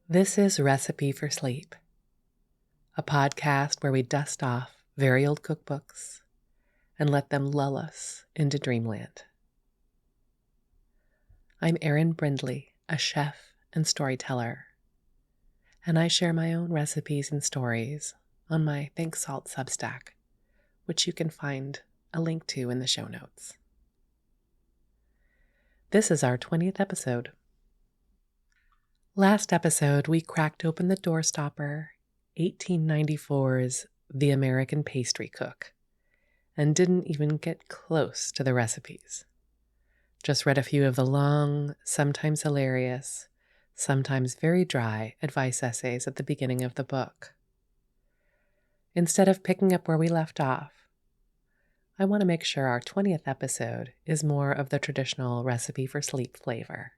This is Recipe for Sleep, a podcast where we dust off very old cookbooks and let them lull us into dreamland. I'm Erin Brindley, a chef and storyteller, and I share my own recipes and stories on my Think Salt Substack, which you can find a link to in the show notes. This is our 20th episode. Last episode, we cracked open the doorstopper, 1894's The American Pastry Cook, and didn't even get close to the recipes. Just read a few of the long, sometimes hilarious, sometimes very dry advice essays at the beginning of the book. Instead of picking up where we left off, I want to make sure our 20th episode is more of the traditional Recipe for Sleep flavor.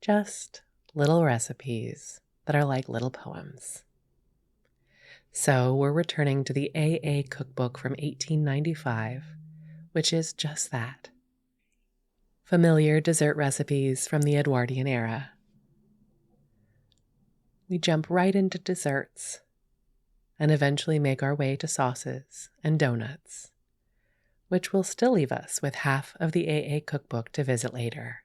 Just little recipes that are like little poems. So we're returning to the AA cookbook from 1895, which is just that. Familiar dessert recipes from the Edwardian era. We jump right into desserts and eventually make our way to sauces and donuts, which will still leave us with half of the AA cookbook to visit later.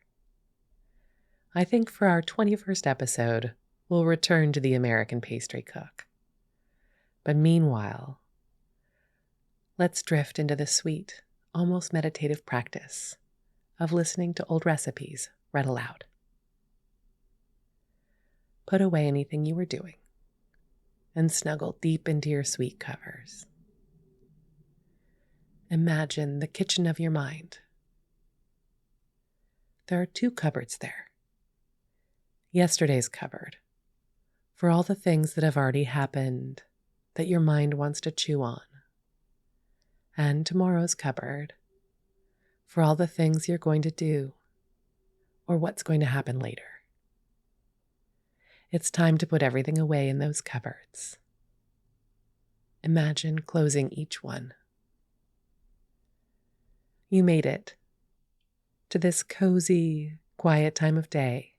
I think for our 21st episode, we'll return to the American Pastry Cook. But meanwhile, let's drift into the sweet, almost meditative practice of listening to old recipes read aloud. Put away anything you were doing and snuggle deep into your sweet covers. Imagine the kitchen of your mind. There are two cupboards there. Yesterday's cupboard, for all the things that have already happened that your mind wants to chew on. And tomorrow's cupboard, for all the things you're going to do or what's going to happen later. It's time to put everything away in those cupboards. Imagine closing each one. You made it to this cozy, quiet time of day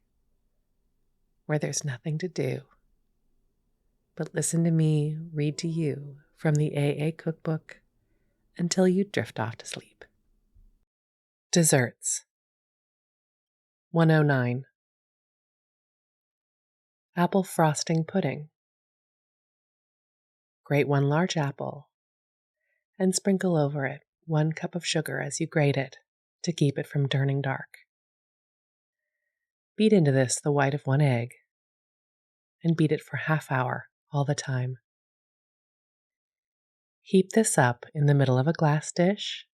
where there's nothing to do but listen to me read to you from the AA cookbook until you drift off to sleep. Desserts. 109. Apple frosting pudding. Grate 1 large apple and sprinkle over it 1 cup of sugar as you grate it to keep it from turning dark. Beat into this the white of 1 egg and beat it for ½ hour all the time. Heap this up in the middle of a glass dish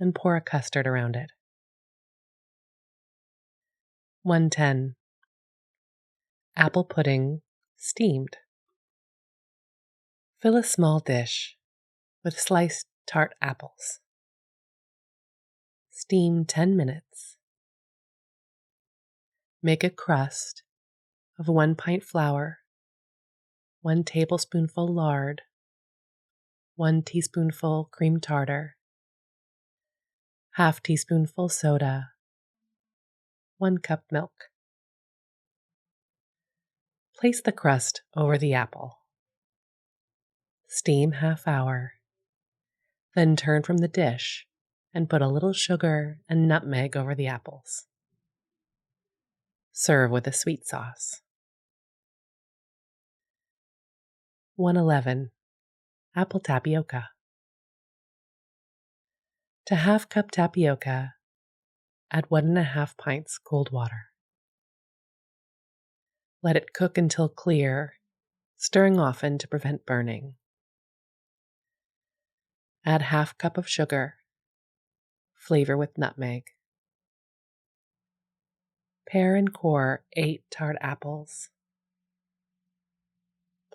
and pour a custard around it. 110. Apple pudding steamed. Fill a small dish with sliced tart apples. Steam 10 minutes. Make a crust of 1 pint flour, 1 tablespoonful lard, 1 teaspoonful cream tartar, ½ teaspoonful soda, 1 cup milk. Place the crust over the apple. Steam ½ hour. Then turn from the dish and put a little sugar and nutmeg over the apples. Serve with a sweet sauce. 111. Apple tapioca. To ½ cup tapioca, add 1½ pints cold water. Let it cook until clear, stirring often to prevent burning. Add ½ cup of sugar. Flavor with nutmeg. Pare and core 8 tart apples.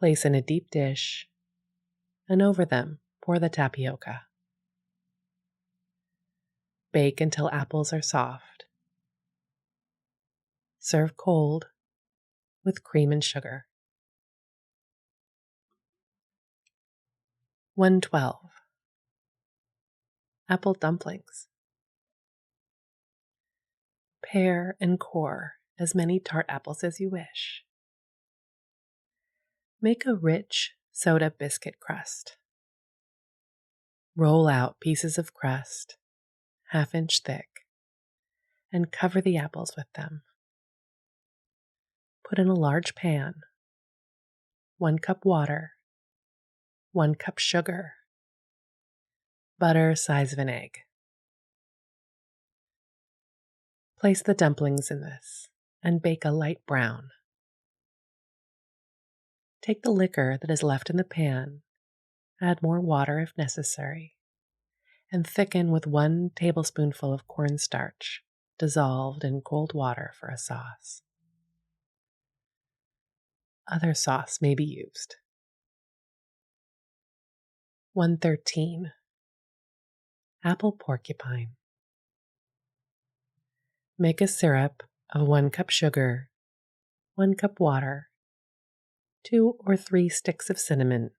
Place in a deep dish, and over them pour the tapioca. Bake until apples are soft. Serve cold with cream and sugar. 112. Apple dumplings. Pare and core as many tart apples as you wish. Make a rich soda biscuit crust. Roll out pieces of crust, 1/2 inch thick, and cover the apples with them. Put in a large pan, 1 cup water, 1 cup sugar, butter size of an egg. Place the dumplings in this and bake a light brown. Take the liquor that is left in the pan, add more water if necessary, and thicken with 1 tablespoonful of cornstarch dissolved in cold water for a sauce. Other sauce may be used. 113. Apple porcupine. Make a syrup of 1 cup sugar, 1 cup water, 2 or 3 sticks of cinnamon.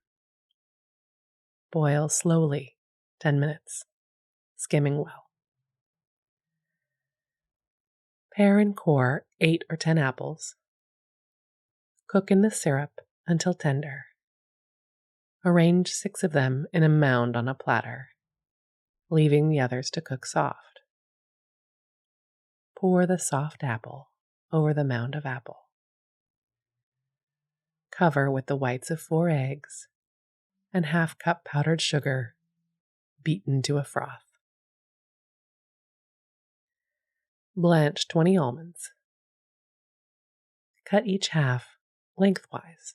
Boil slowly, 10 minutes, skimming well. Pare and core 8 or 10 apples. Cook in the syrup until tender. Arrange 6 of them in a mound on a platter, leaving the others to cook soft. Pour the soft apple over the mound of apple. Cover with the whites of 4 eggs and 1/2 cup powdered sugar beaten to a froth. Blanch 20 almonds. Cut each half lengthwise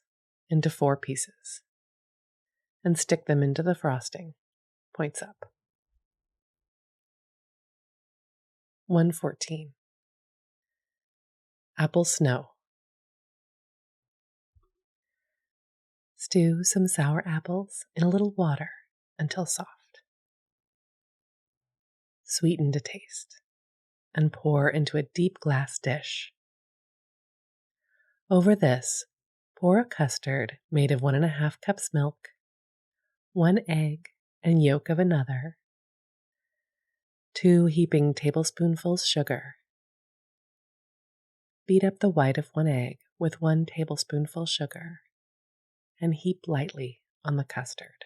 into 4 pieces and stick them into the frosting, points up. 114. Apple snow. Stew some sour apples in a little water until soft. Sweeten to taste and pour into a deep glass dish. Over this, pour a custard made of 1½ cups milk, 1 egg and yolk of another, 2 heaping tablespoonfuls sugar. Beat up the white of 1 egg with 1 tablespoonful sugar and heap lightly on the custard.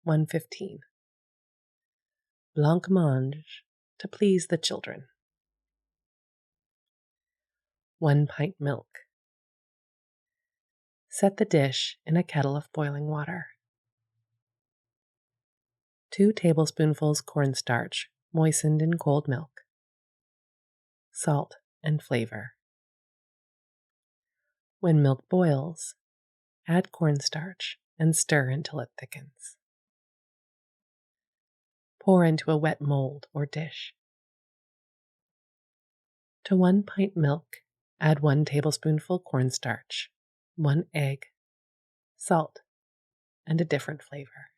115. Blancmange to please the children. 1 pint milk. Set the dish in a kettle of boiling water. 2 tablespoonfuls cornstarch moistened in cold milk. Salt and flavor. When milk boils, add cornstarch and stir until it thickens. Pour into a wet mold or dish. To 1 pint milk, add 1 tablespoonful cornstarch, 1 egg, salt, and a different flavor.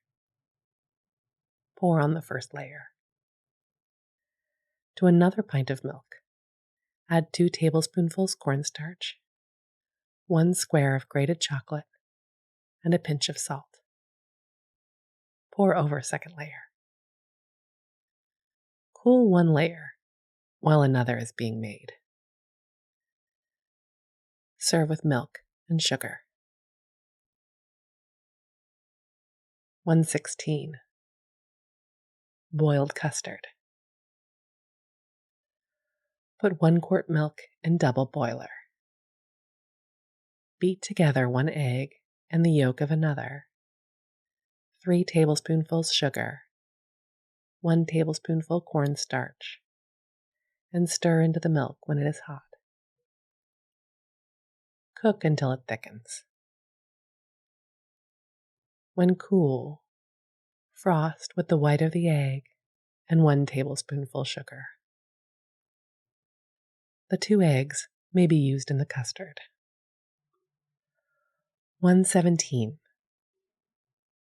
Pour on the first layer. To another pint of milk, add 2 tablespoonfuls cornstarch, 1 square of grated chocolate, and a pinch of salt. Pour over second layer. Cool 1 layer while another is being made. Serve with milk and sugar. 116. Boiled custard. Put 1 quart milk in double boiler. Beat together 1 egg and the yolk of another, 3 tablespoonfuls sugar, 1 tablespoonful cornstarch, and stir into the milk when it is hot. Cook until it thickens. When cool, frost with the white of the egg and 1 tablespoonful sugar. The 2 eggs may be used in the custard. 117.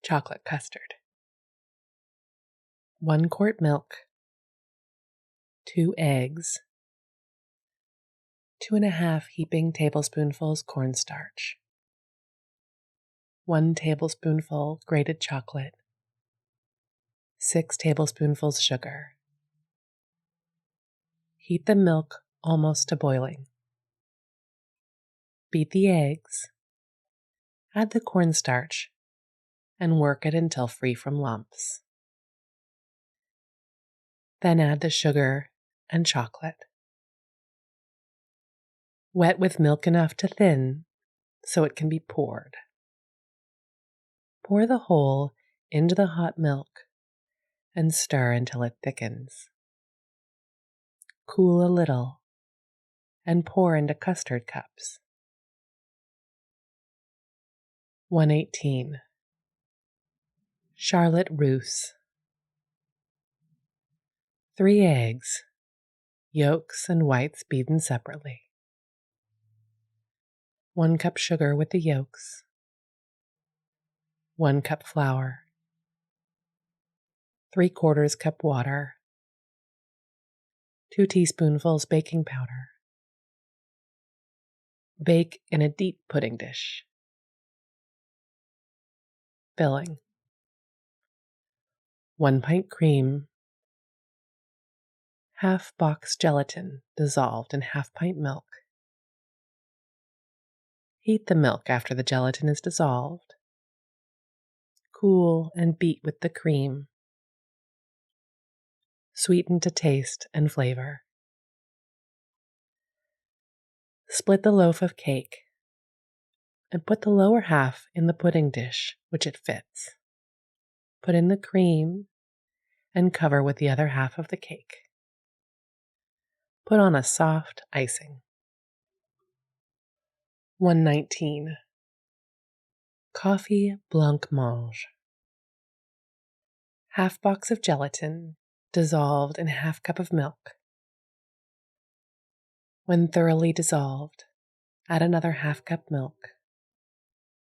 Chocolate custard. 1 quart milk, 2 eggs, 2½ heaping tablespoonfuls cornstarch, 1 tablespoonful grated chocolate, 6 tablespoonfuls sugar. Heat the milk almost to boiling. Beat the eggs Add the cornstarch and work it until free from lumps. Then add the sugar and chocolate. Wet with milk enough to thin so it can be poured. Pour the whole into the hot milk and stir until it thickens. Cool a little and pour into custard cups. 118. Charlotte Russe. 3 eggs, yolks and whites beaten separately. 1 cup sugar with the yolks. 1 cup flour. 3/4 cup water. 2 teaspoonfuls baking powder. Bake in a deep pudding dish. Filling: 1 pint cream, half box gelatin dissolved in half pint milk. Heat the milk after the gelatin is dissolved. Cool and beat with the cream. Sweeten to taste and flavor. Split the loaf of cake and put the lower half in the pudding dish which it fits. Put in the cream and cover with the other half of the cake. Put on a soft icing. 119. Coffee blancmange. Half box of gelatin dissolved in half cup of milk. When thoroughly dissolved, add another half cup milk.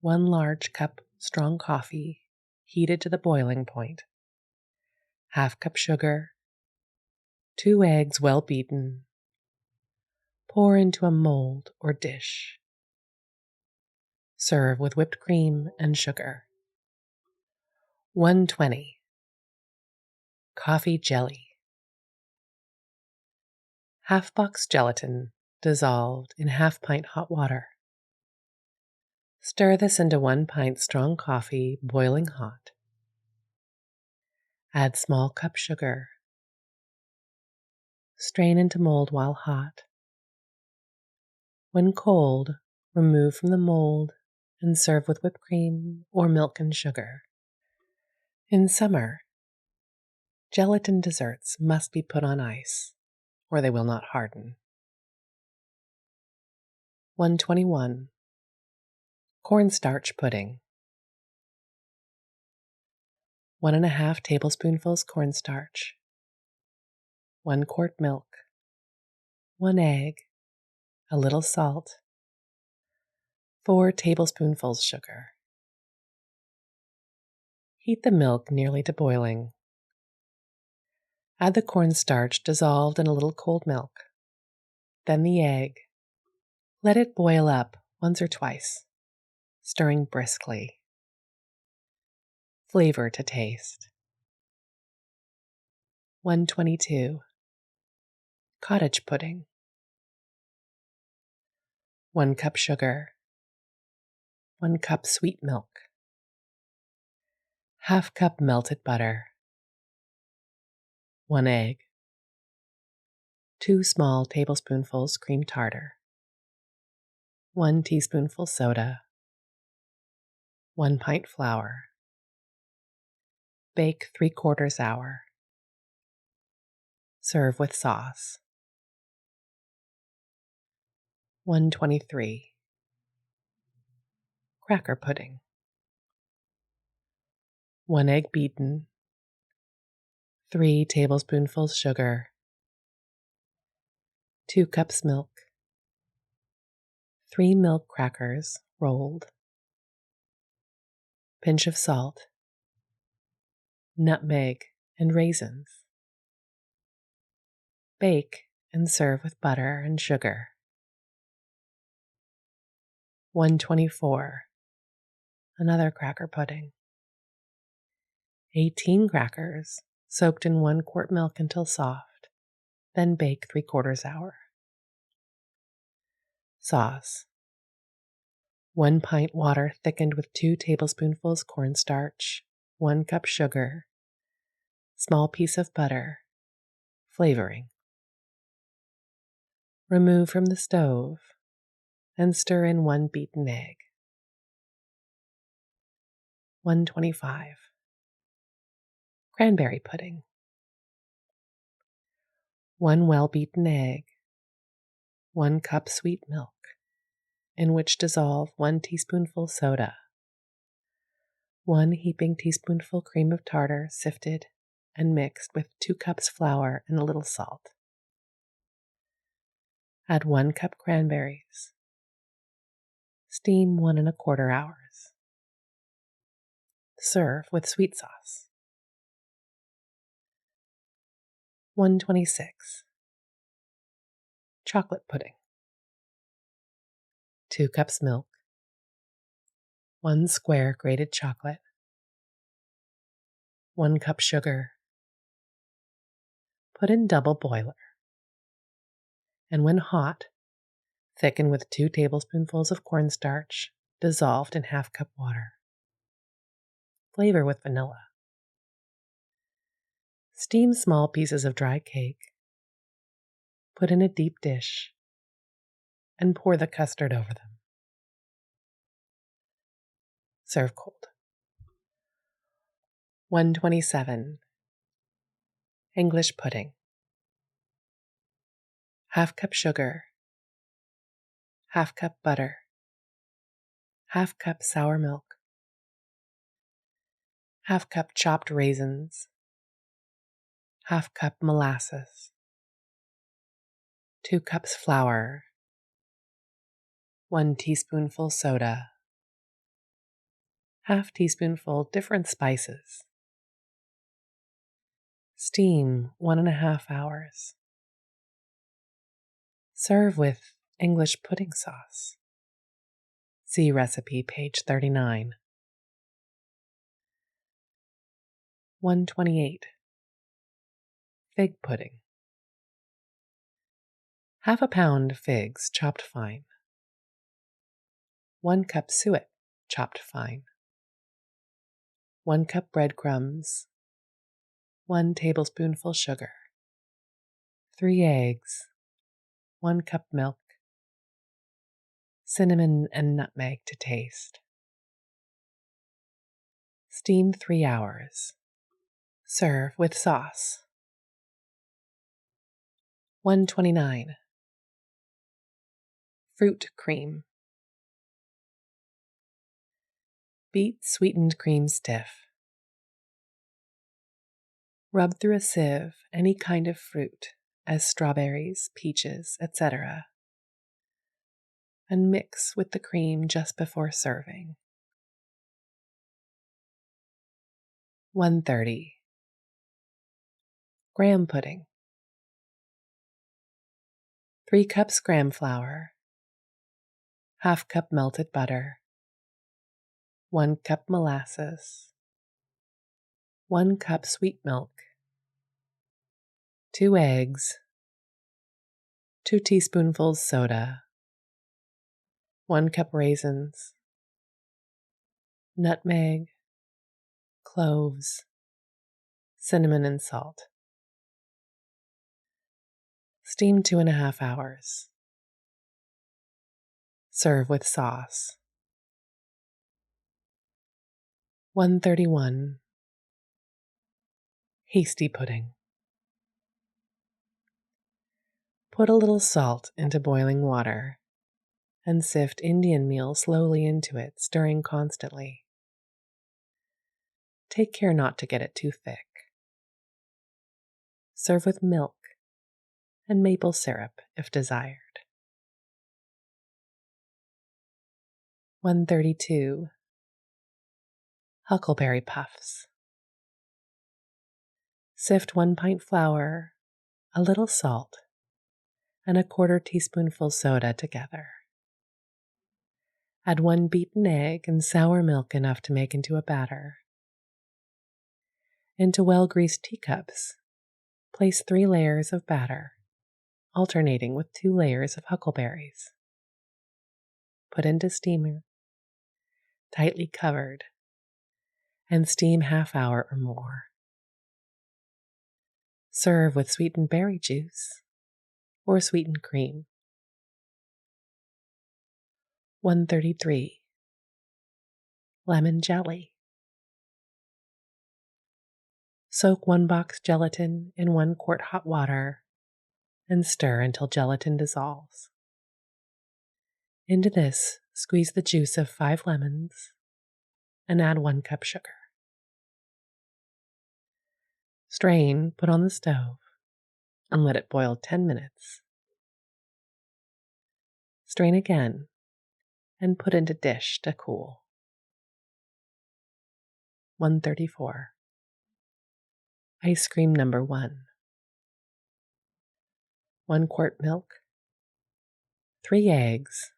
1 large cup strong coffee heated to the boiling point. Half cup sugar. 2 eggs well beaten. Pour into a mold or dish. Serve with whipped cream and sugar. 120. Coffee jelly. Half box gelatin dissolved in half pint hot water. Stir this into 1 pint strong coffee boiling hot. Add small cup sugar. Strain into mold while hot. When cold, remove from the mold and serve with whipped cream or milk and sugar. In summer, gelatin desserts must be put on ice, or they will not harden. 121. Cornstarch pudding. 1½ tablespoonfuls cornstarch. 1 quart milk. 1 egg. A little salt. 4 tablespoonfuls sugar. Heat the milk nearly to boiling. Add the cornstarch dissolved in a little cold milk. Then the egg. Let it boil up once or twice, stirring briskly. Flavor to taste. 122. Cottage pudding. 1 cup sugar. 1 cup sweet milk. Half cup melted butter. 1 egg. 2 small tablespoonfuls cream tartar. 1 teaspoonful soda. 1 pint flour. Bake 3/4 hour. Serve with sauce. 123. Cracker pudding. 1 egg beaten. 3 tablespoonfuls sugar. 2 cups milk. 3 milk crackers rolled. Pinch of salt. Nutmeg and raisins. Bake and serve with butter and sugar. 124. Another cracker pudding. 18 crackers soaked in 1 quart milk until soft, then bake 3/4 hour. Sauce. 1 pint water thickened with 2 tablespoonfuls cornstarch, 1 cup sugar, small piece of butter, flavoring. Remove from the stove and stir in 1 beaten egg. 125. Cranberry pudding. 1 well-beaten egg, 1 cup sweet milk, in which dissolve 1 teaspoonful soda, 1 heaping teaspoonful cream of tartar sifted and mixed with 2 cups flour and a little salt. Add 1 cup cranberries. Steam 1 1/4 hours. Serve with sweet sauce. 126. Chocolate pudding. 2 cups milk, 1 square grated chocolate, 1 cup sugar. Put in double boiler. And when hot, thicken with 2 tablespoonfuls of cornstarch dissolved in ½ cup water. Flavor with vanilla. Steam small pieces of dry cake. Put in a deep dish and pour the custard over them. Serve cold. 127. English pudding. ½ cup sugar, ½ cup butter, ½ cup sour milk, ½ cup chopped raisins, ½ cup molasses, 2 cups flour, 1 teaspoonful soda, ½ teaspoonful different spices. Steam 1 1/2 hours. Serve with English pudding sauce. See recipe page 39. 128. Fig pudding. ½ pound figs chopped fine. 1 cup suet chopped fine. 1 cup breadcrumbs. 1 tablespoonful sugar. 3 eggs. 1 cup milk. Cinnamon and nutmeg to taste. Steam 3 hours. Serve with sauce. 129. Fruit cream. Beat sweetened cream stiff. Rub through a sieve any kind of fruit, as strawberries, peaches, etc., and mix with the cream just before serving. 130. Graham pudding. 3 cups graham flour, ½ cup melted butter, 1 cup molasses, 1 cup sweet milk, 2 eggs, 2 teaspoonfuls soda, 1 cup raisins, nutmeg, cloves, cinnamon and salt. Steam 2 1/2 hours. Serve with sauce. 131. Hasty pudding. Put a little salt into boiling water and sift Indian meal slowly into it, stirring constantly. Take care not to get it too thick. Serve with milk and maple syrup if desired. 132. Huckleberry puffs. Sift 1 pint flour, a little salt, and a 1/4 teaspoonful soda together. Add 1 beaten egg and sour milk enough to make into a batter. Into well-greased teacups, place 3 layers of batter, alternating with 2 layers of huckleberries. Put into steamer tightly covered, and steam half-hour or more. Serve with sweetened berry juice or sweetened cream. 133. Lemon jelly. Soak 1 box gelatin in 1 quart hot water and stir until gelatin dissolves. Into this, squeeze the juice of 5 lemons and add 1 cup sugar. Strain, put on the stove, and let it boil 10 minutes. Strain again and put into dish to cool. 134. Ice cream number 1. 1 quart milk, 3 eggs,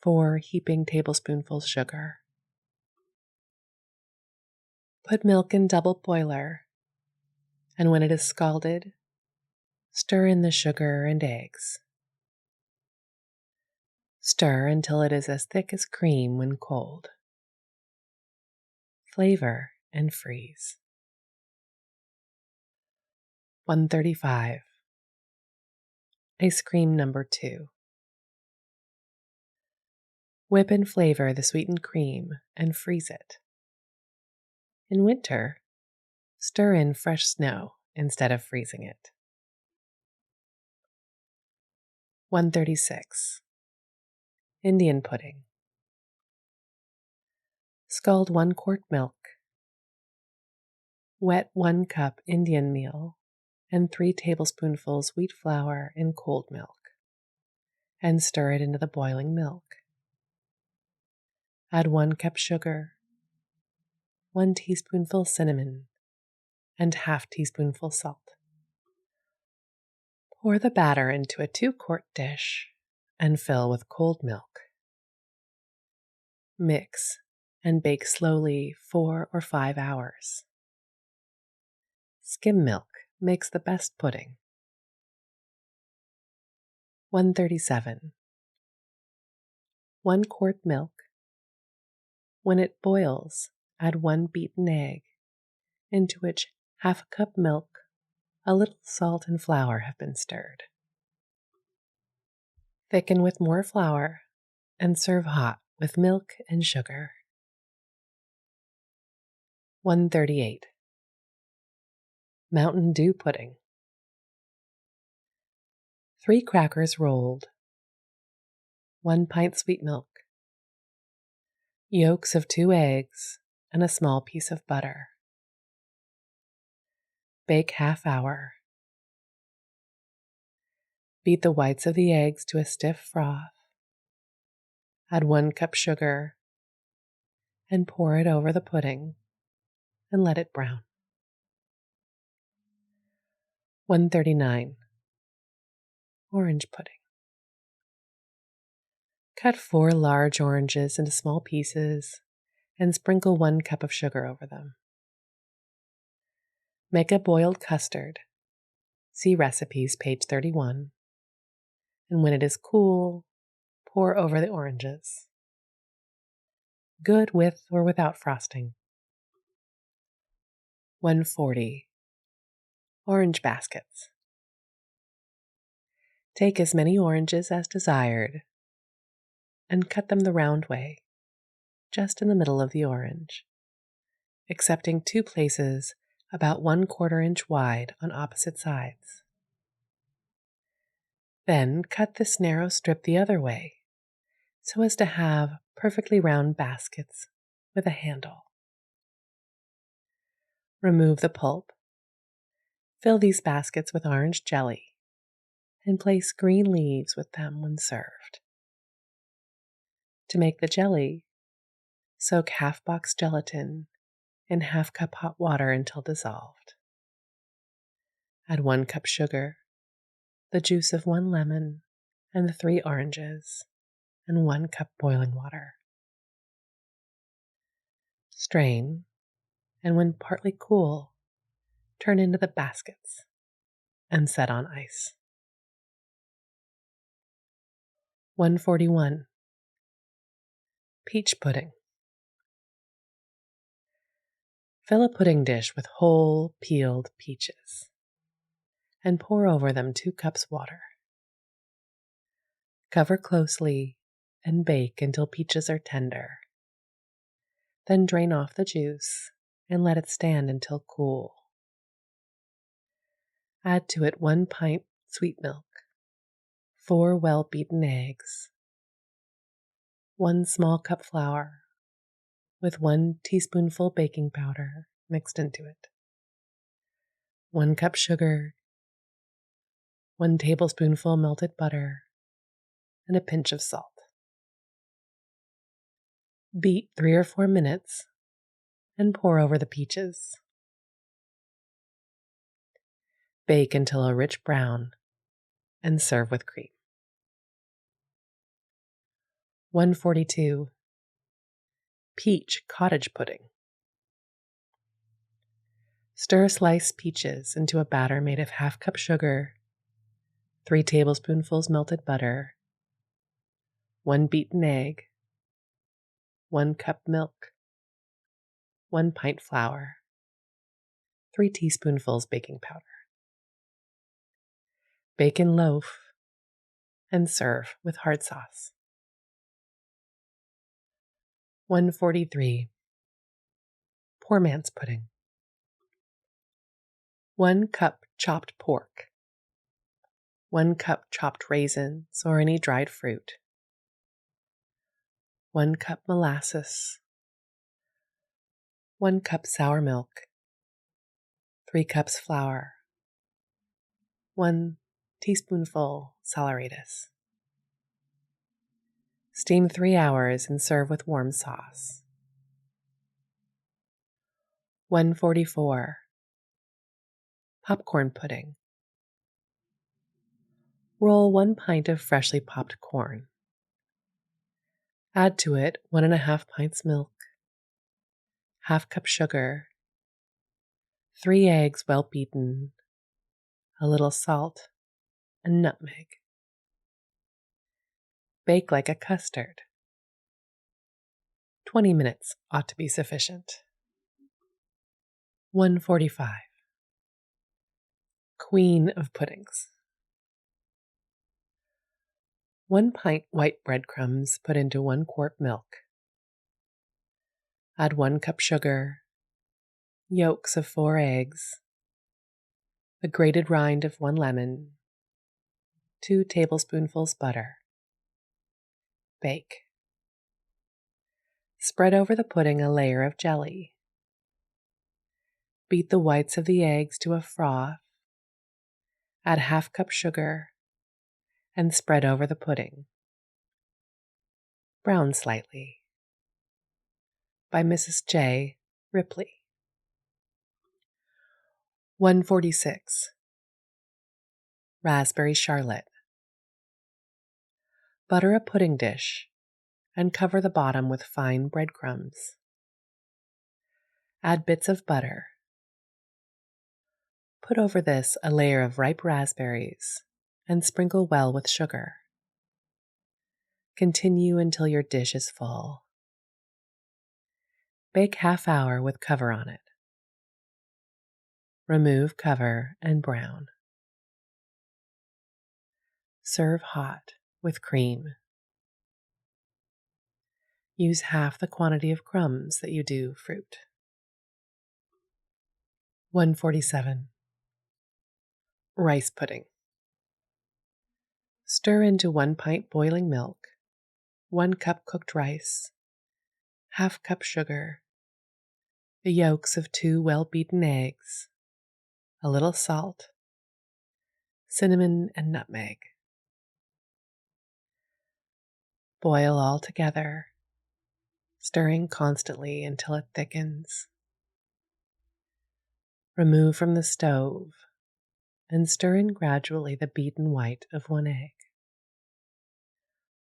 4 heaping tablespoonfuls sugar. Put milk in double boiler, and when it is scalded, stir in the sugar and eggs. Stir until it is as thick as cream when cold. Flavor and freeze. 135. Ice cream number 2. Whip and flavor the sweetened cream and freeze it. In winter, stir in fresh snow instead of freezing it. 136. Indian pudding. Scald 1 quart milk. Wet 1 cup Indian meal and 3 tablespoonfuls wheat flour in cold milk, and stir it into the boiling milk. Add 1 cup sugar, 1 teaspoonful cinnamon, and half teaspoonful salt. Pour the batter into a 2-quart dish and fill with cold milk. Mix and bake slowly 4 or 5 hours. Skim milk makes the best pudding. 137. 1 quart milk. When it boils, add 1 beaten egg, into which half a cup milk, a little salt and flour have been stirred. Thicken with more flour and serve hot with milk and sugar. 138. Mountain Dew pudding. 3 crackers rolled, 1 pint sweet milk, yolks of 2 eggs, and a small piece of butter. Bake half hour. Beat the whites of the eggs to a stiff froth. Add 1 cup sugar and pour it over the pudding and let it brown. 139. Orange pudding. Cut 4 large oranges into small pieces and sprinkle 1 cup of sugar over them. Make a boiled custard. See recipes page 31. And when it is cool, pour over the oranges. Good with or without frosting. 140. Orange baskets. Take as many oranges as desired and cut them the round way, just in the middle of the orange, excepting 2 places about 1/4 inch wide on opposite sides. Then cut this narrow strip the other way, so as to have perfectly round baskets with a handle. Remove the pulp. Fill these baskets with orange jelly and place green leaves with them when served. To make the jelly, soak half box gelatin in half cup hot water until dissolved. Add 1 cup sugar, the juice of 1 lemon, and the 3 oranges, and 1 cup boiling water. Strain, and when partly cool, turn into the baskets and set on ice. 141. Peach pudding. Fill a pudding dish with whole peeled peaches and pour over them 2 cups water. Cover closely and bake until peaches are tender. Then drain off the juice and let it stand until cool. Add to it 1 pint sweet milk, 4 well-beaten eggs, 1 small cup flour with 1 teaspoonful baking powder mixed into it, 1 cup sugar, 1 tablespoonful melted butter, and a pinch of salt. Beat 3 or 4 minutes and pour over the peaches. Bake until a rich brown and serve with cream. 142. Peach cottage pudding. Stir sliced peaches into a batter made of 1/2 cup sugar, 3 tablespoonfuls melted butter, 1 beaten egg, 1 cup milk, 1 pint flour, 3 teaspoonfuls baking powder. Bake in loaf and serve with hard sauce. 143. Poor man's pudding. 1 cup chopped pork, 1 cup chopped raisins or any dried fruit, 1 cup molasses, 1 cup sour milk, 3 cups flour, 1 teaspoonful saleratus. Steam 3 hours and serve with warm sauce. 144. Popcorn pudding. Roll 1 pint of freshly popped corn. Add to it 1½ pints milk, 1/2 cup sugar, 3 eggs well beaten, a little salt, and nutmeg. Bake like a custard. 20 minutes ought to be sufficient. 145. Queen of puddings. 1 pint white breadcrumbs put into 1 quart milk. Add 1 cup sugar, yolks of 4 eggs, the grated rind of 1 lemon, 2 tablespoonfuls butter. Bake. Spread over the pudding a layer of jelly. Beat the whites of the eggs to a froth. Add 1/2 cup sugar and spread over the pudding. Brown slightly. By Mrs. J. Ripley. 146. Raspberry charlotte. Butter a pudding dish and cover the bottom with fine breadcrumbs. Add bits of butter. Put over this a layer of ripe raspberries and sprinkle well with sugar. Continue until your dish is full. Bake 1/2 hour with cover on it. Remove cover and brown. Serve hot with cream. Use half the quantity of crumbs that you do fruit. 147. Rice pudding. Stir into 1 pint boiling milk, 1 cup cooked rice, 1/2 cup sugar, the yolks of 2 well-beaten eggs, a little salt, cinnamon, and nutmeg. Boil all together, stirring constantly until it thickens. Remove from the stove and stir in gradually the beaten white of 1 egg.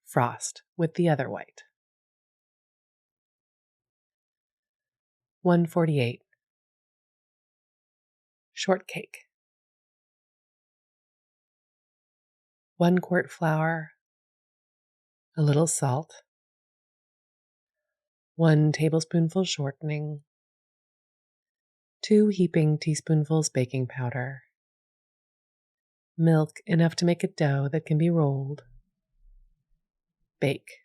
Frost with the other white. 148. Shortcake. 1 quart flour, a little salt, 1 tablespoonful shortening, 2 heaping teaspoonfuls baking powder, milk enough to make a dough that can be rolled. Bake.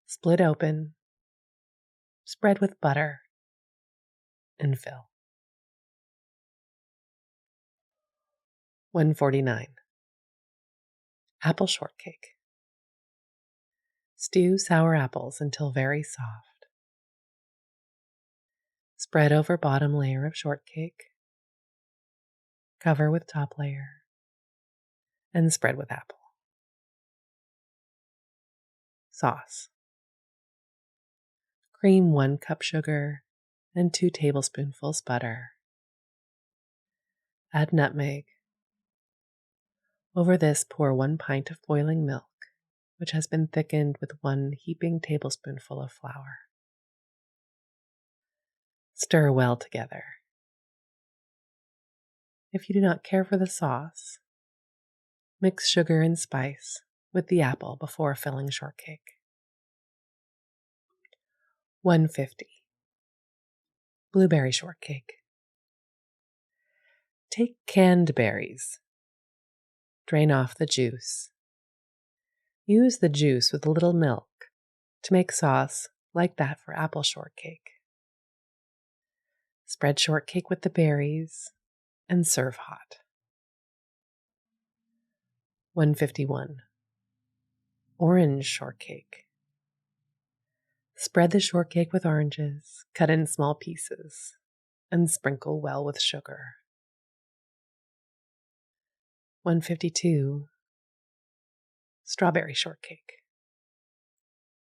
Split open, spread with butter, and fill. 149. Apple shortcake. Stew sour apples until very soft. Spread over bottom layer of shortcake. Cover with top layer. And spread with apple. Sauce. Cream 1 cup sugar and 2 tablespoonfuls butter. Add nutmeg. Over this, pour 1 pint of boiling milk, which has been thickened with 1 heaping tablespoonful of flour. Stir well together. If you do not care for the sauce, mix sugar and spice with the apple before filling shortcake. 150. Blueberry shortcake. Take canned berries. Drain off the juice. Use the juice with a little milk to make sauce like that for apple shortcake. Spread shortcake with the berries and serve hot. 151. Orange shortcake. Spread the shortcake with oranges, cut in small pieces, and sprinkle well with sugar. 152. Strawberry shortcake.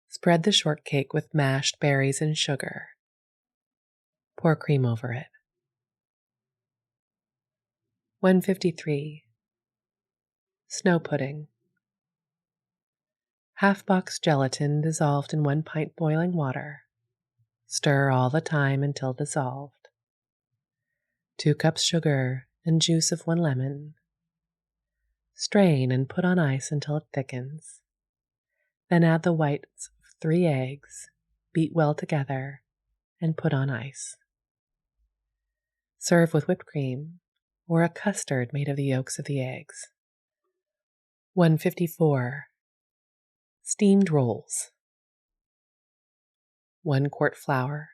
Spread the shortcake with mashed berries and sugar. Pour cream over it. 153. Snow pudding. Half box gelatin dissolved in 1 pint boiling water. Stir all the time until dissolved. 2 cups sugar and juice of 1 lemon. Strain and put on ice until it thickens. Then add the whites of 3 eggs, beat well together, and put on ice. Serve with whipped cream or a custard made of the yolks of the eggs. 154. Steamed rolls. 1 quart flour.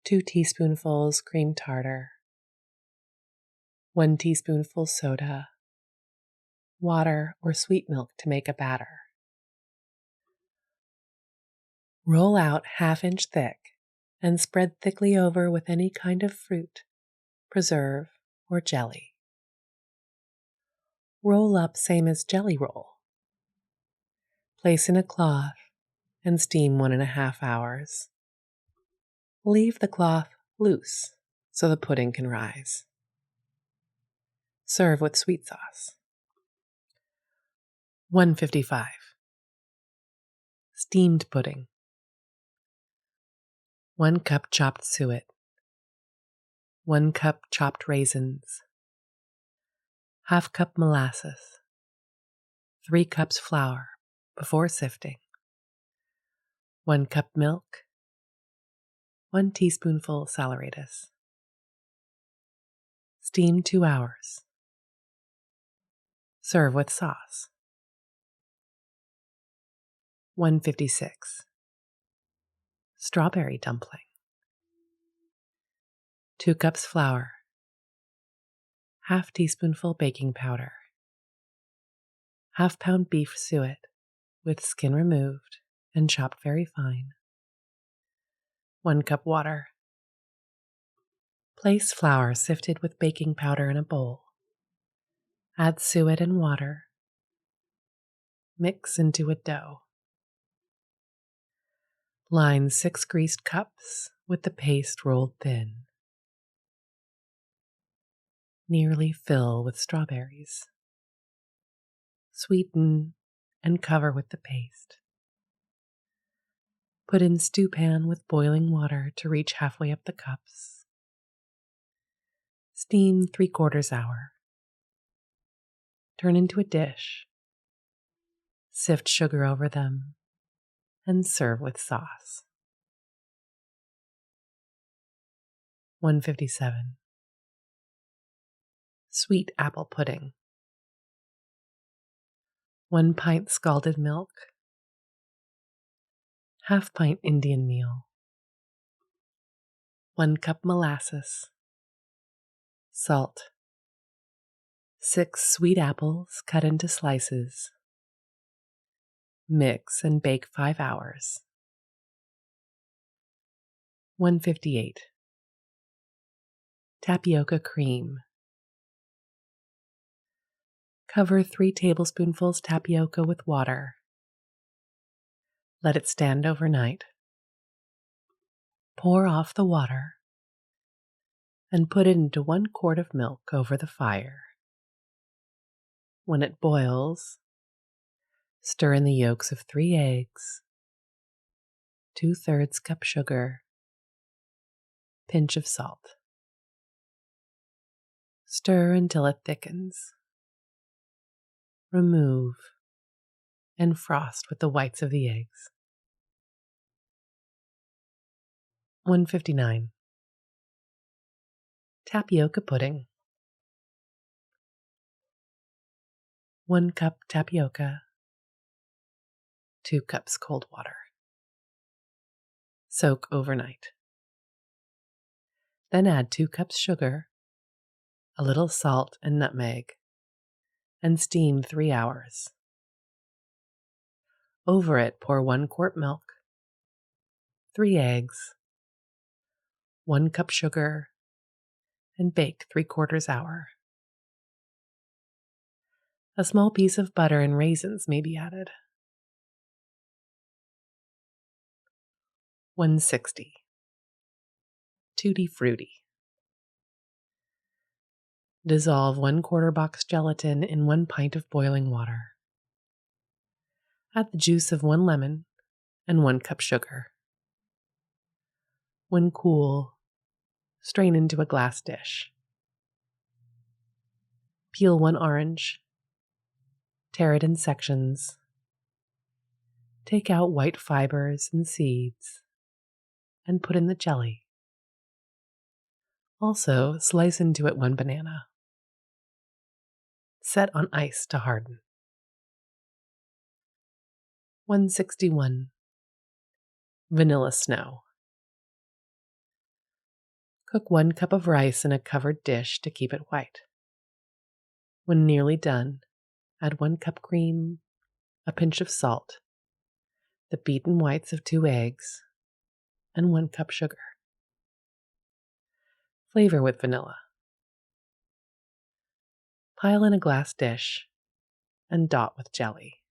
2 teaspoonfuls cream tartar. 1 teaspoonful soda. Water or sweet milk to make a batter. Roll out 1/2 inch thick and spread thickly over with any kind of fruit, preserve, or jelly. Roll up same as jelly roll. Place in a cloth and steam 1.5 hours. Leave the cloth loose so the pudding can rise. Serve with sweet sauce. 155. Steamed pudding. 1 cup chopped suet. 1 cup chopped raisins. 1/2 cup molasses. 3 cups flour before sifting. 1 cup milk. 1 teaspoonful saleratus. Steam 2 hours. Serve with sauce. 156. Strawberry dumpling. 2 cups flour. 1/2 teaspoonful baking powder. 1/2 pound beef suet with skin removed and chopped very fine. 1 cup water. Place flour sifted with baking powder in a bowl. Add suet and water. Mix into a dough. Line 6 greased cups with the paste rolled thin. Nearly fill with strawberries. Sweeten and cover with the paste. Put in stew pan with boiling water to reach halfway up the cups. Steam 3/4 hour. Turn into a dish. Sift sugar over them and serve with sauce. 157. Sweet apple pudding. 1 pint scalded milk. Half pint Indian meal. 1 cup molasses. Salt. 6 sweet apples cut into slices. Mix and bake 5 hours. 158. Tapioca cream. Cover 3 tablespoonfuls tapioca with water. Let it stand overnight. Pour off the water and put it into 1 quart of milk over the fire. When it boils, stir in the yolks of 3 eggs, 2/3 cup sugar, pinch of salt. Stir until it thickens. Remove and frost with the whites of the eggs. 159. Tapioca pudding. 1 cup tapioca, 2 cups cold water. Soak overnight. Then add 2 cups sugar, a little salt and nutmeg, and steam 3 hours. Over it, pour 1 quart milk, 3 eggs, 1 cup sugar, and bake 3/4 hour. A small piece of butter and raisins may be added. 160. Tutti Frutti. Dissolve 1/4 box gelatin in 1 pint of boiling water. Add the juice of 1 lemon and 1 cup sugar. When cool, strain into a glass dish. Peel 1 orange, tear it in sections. Take out white fibers and seeds and put in the jelly. Also, slice into it 1 banana. Set on ice to harden. 161. Vanilla snow. Cook 1 cup of rice in a covered dish to keep it white. When nearly done, add 1 cup cream, a pinch of salt, the beaten whites of 2 eggs, and 1 cup sugar. Flavor with vanilla. Pile in a glass dish and dot with jelly.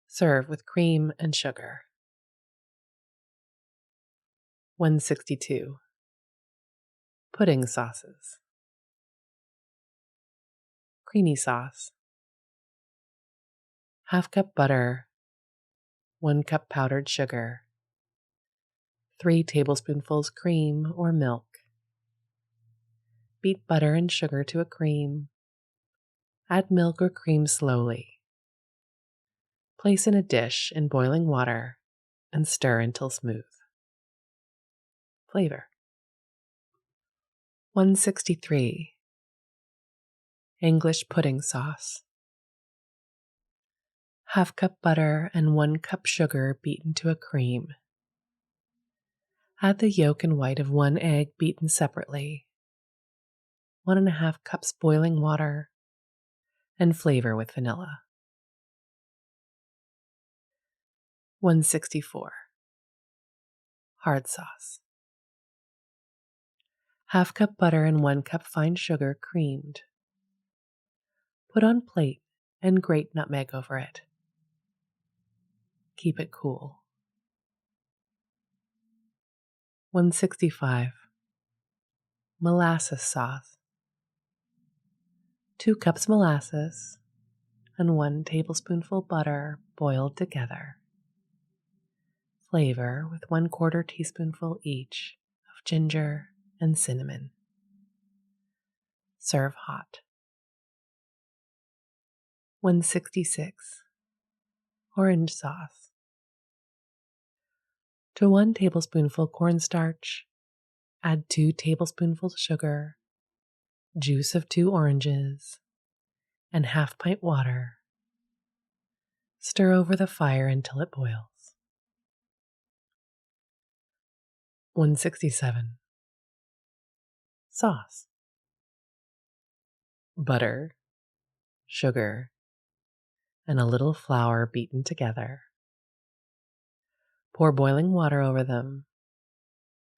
Serve with cream and sugar. 162. Pudding sauces. Creamy sauce. Half cup butter, 1 cup powdered sugar, 3 tablespoonfuls cream or milk. Beat butter and sugar to a cream. Add milk or cream slowly. Place in a dish in boiling water and stir until smooth. Flavor. 163. English pudding sauce. Half cup butter and 1 cup sugar beaten to a cream. Add the yolk and white of 1 egg beaten separately, 1½ cups boiling water, and flavor with vanilla. 164. Hard sauce. Half cup butter and 1 cup fine sugar creamed. Put on plate and grate nutmeg over it. Keep it cool. 165. Molasses sauce. 2 cups molasses and 1 tablespoonful butter boiled together. Flavor with 1/4 teaspoonful each of ginger and cinnamon. Serve hot. 166. Orange sauce. To 1 tablespoonful cornstarch, add 2 tablespoonfuls sugar, juice of 2 oranges, and half pint water. Stir over the fire until it boils. 167. Sauce. Butter, sugar, and a little flour beaten together. Pour boiling water over them.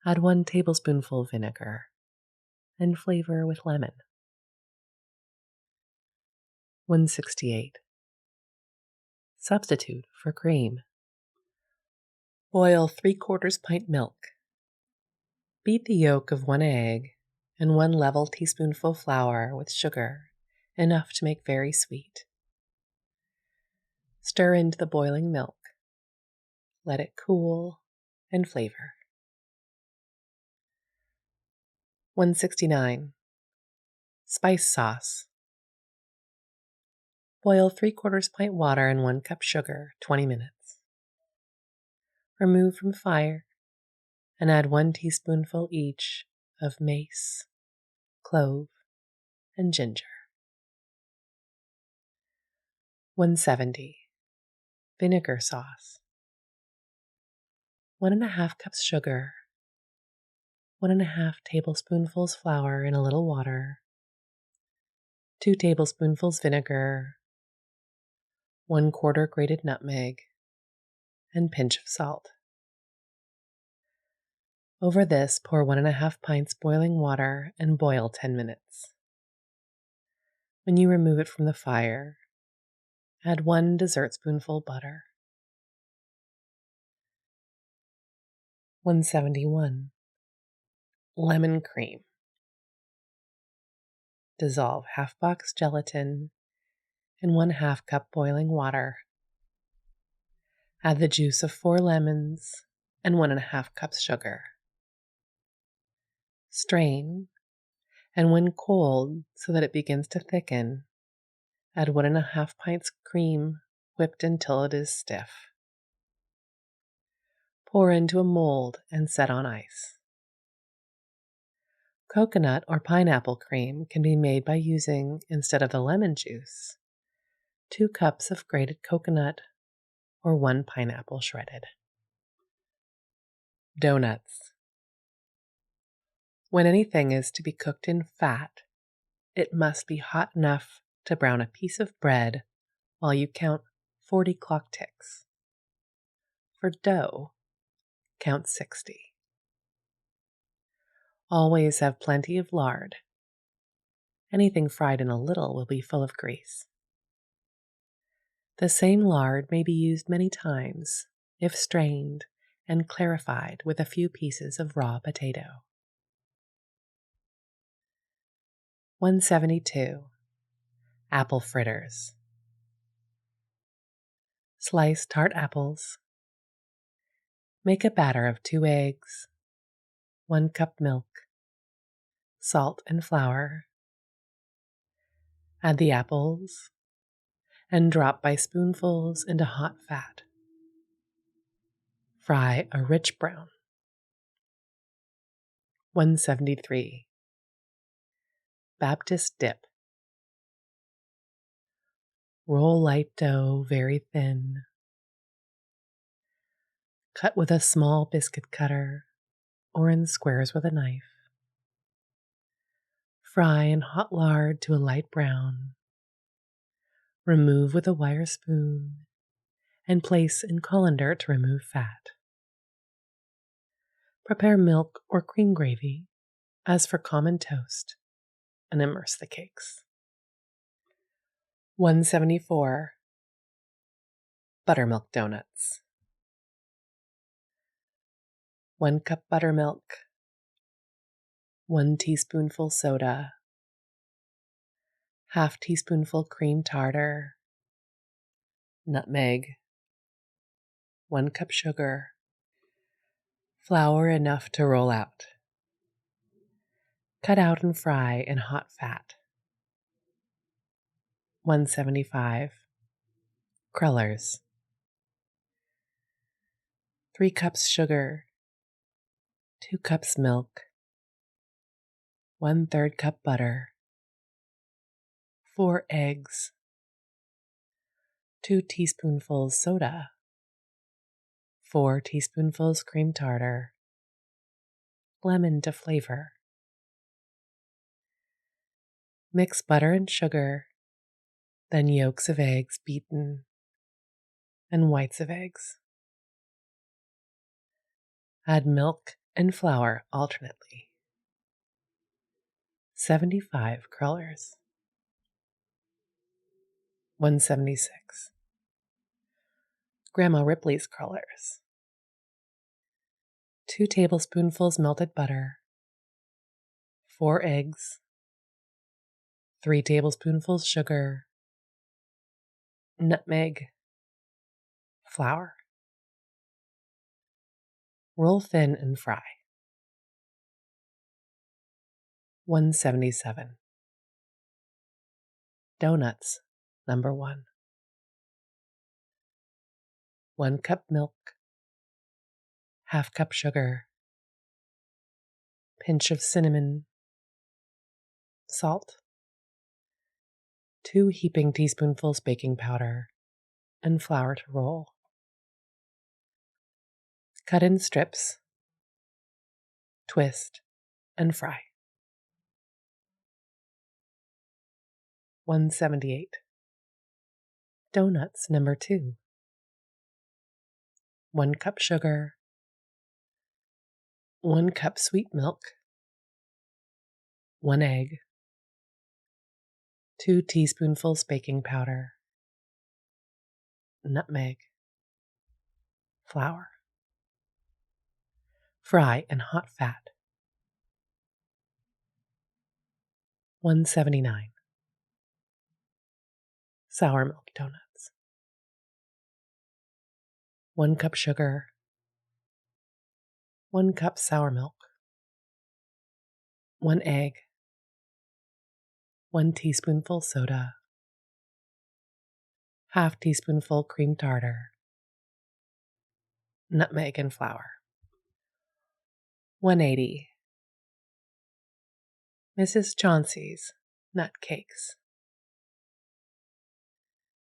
Add 1 tablespoonful vinegar and flavor with lemon. 168. Substitute for cream. Boil 3/4 pint milk. Beat the yolk of 1 egg and 1 level teaspoonful flour with sugar, enough to make very sweet. Stir into the boiling milk. Let it cool and flavor. 169. Spice sauce. Boil 3/4 pint water and 1 cup sugar 20 minutes. Remove from fire and add 1 teaspoonful each of mace, clove, and ginger. 170. Vinegar sauce. 1½ cups sugar, 1½ tablespoonfuls flour in a little water, 2 tablespoonfuls vinegar, 1/4 grated nutmeg, and pinch of salt. Over this, pour 1½ pints boiling water and boil 10 minutes. When you remove it from the fire, add 1 dessertspoonful butter. 171. Lemon cream. Dissolve half box gelatin in 1/2 cup boiling water. Add the juice of 4 lemons and 1½ cups sugar. Strain, and when cold so that it begins to thicken, add 1½ pints cream whipped until it is stiff. Pour into a mold and set on ice. Coconut or pineapple cream can be made by using, instead of the lemon juice, 2 cups of grated coconut or 1 pineapple shredded. Donuts. When anything is to be cooked in fat, it must be hot enough to brown a piece of bread while you count 40 clock ticks. For dough, count 60. Always have plenty of lard. Anything fried in a little will be full of grease. The same lard may be used many times if strained and clarified with a few pieces of raw potato. 172. Apple fritters. Slice tart apples. Make a batter of 2 eggs, 1 cup milk, salt and flour. Add the apples and drop by spoonfuls into hot fat. Fry a rich brown. 173. Baptist dip. Roll light dough very thin. Cut with a small biscuit cutter or in squares with a knife. Fry in hot lard to a light brown. Remove with a wire spoon and place in colander to remove fat. Prepare milk or cream gravy as for common toast and immerse the cakes. 174. Buttermilk donuts. 1 cup buttermilk, 1 teaspoonful soda, half teaspoonful cream tartar, nutmeg, 1 cup sugar, flour enough to roll out. Cut out and fry in hot fat. 175. Crullers. 3 cups sugar, 2 cups milk, 1/3 cup butter, 4 eggs, 2 teaspoonfuls soda, 4 teaspoonfuls cream tartar, lemon to flavor. Mix butter and sugar, then yolks of eggs beaten, and whites of eggs. Add milk and flour alternately. 75 crullers. 176. Grandma Ripley's crullers. 2 tablespoonfuls melted butter, 4 eggs, 3 tablespoonfuls sugar, nutmeg, flour. Roll thin and fry. 177. Donuts, number 1. 1 cup milk, ½ cup sugar, pinch of cinnamon, salt, 2 heaping teaspoonfuls baking powder, and flour to roll. Cut in strips, twist, and fry. 178. Donuts, number 2. 1 cup sugar, 1 cup sweet milk, 1 egg, 2 teaspoonfuls baking powder, nutmeg, flour. Fry in hot fat. 179. Sour milk donuts. 1 cup sugar, 1 cup sour milk, 1 egg, 1 teaspoonful soda, ½ teaspoonful cream tartar, nutmeg and flour. 180. Mrs. Chauncey's nut cakes.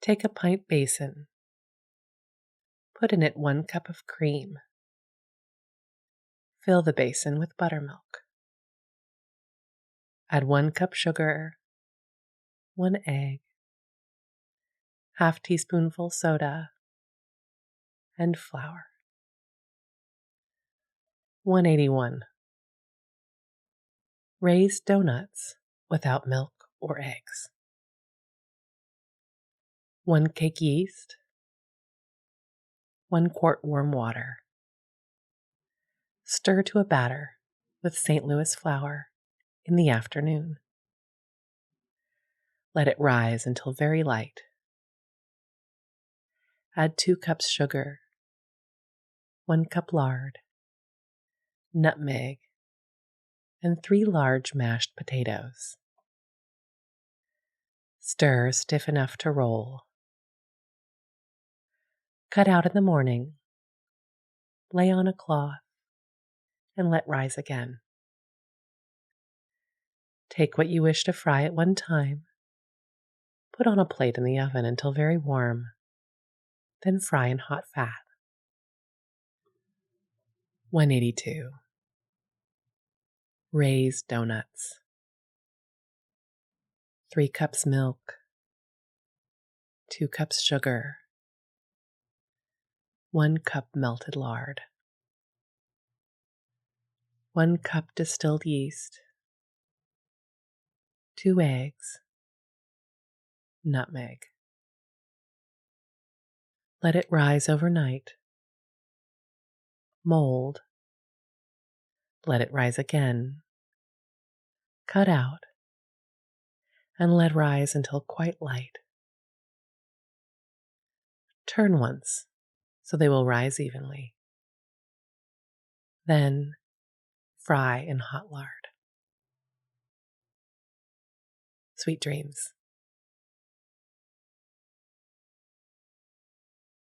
Take a pint basin. Put in it 1 cup of cream. Fill the basin with buttermilk. Add 1 cup sugar, 1 egg, ½ teaspoonful soda, and flour. 181. Raised donuts without milk or eggs. 1 cake yeast, 1 quart warm water. Stir to a batter with St. Louis flour in the afternoon. Let it rise until very light. Add 2 cups sugar, 1 cup lard, nutmeg, and 3 large mashed potatoes. Stir stiff enough to roll. Cut out in the morning, lay on a cloth, and let rise again. Take what you wish to fry at one time, put on a plate in the oven until very warm, then fry in hot fat. 182. Raised donuts. 3 cups milk, 2 cups sugar, 1 cup melted lard, 1 cup distilled yeast, 2 eggs, nutmeg. Let it rise overnight. Mold. Let it rise again. Cut out and let rise until quite light. Turn once so they will rise evenly. Then fry in hot lard. Sweet dreams.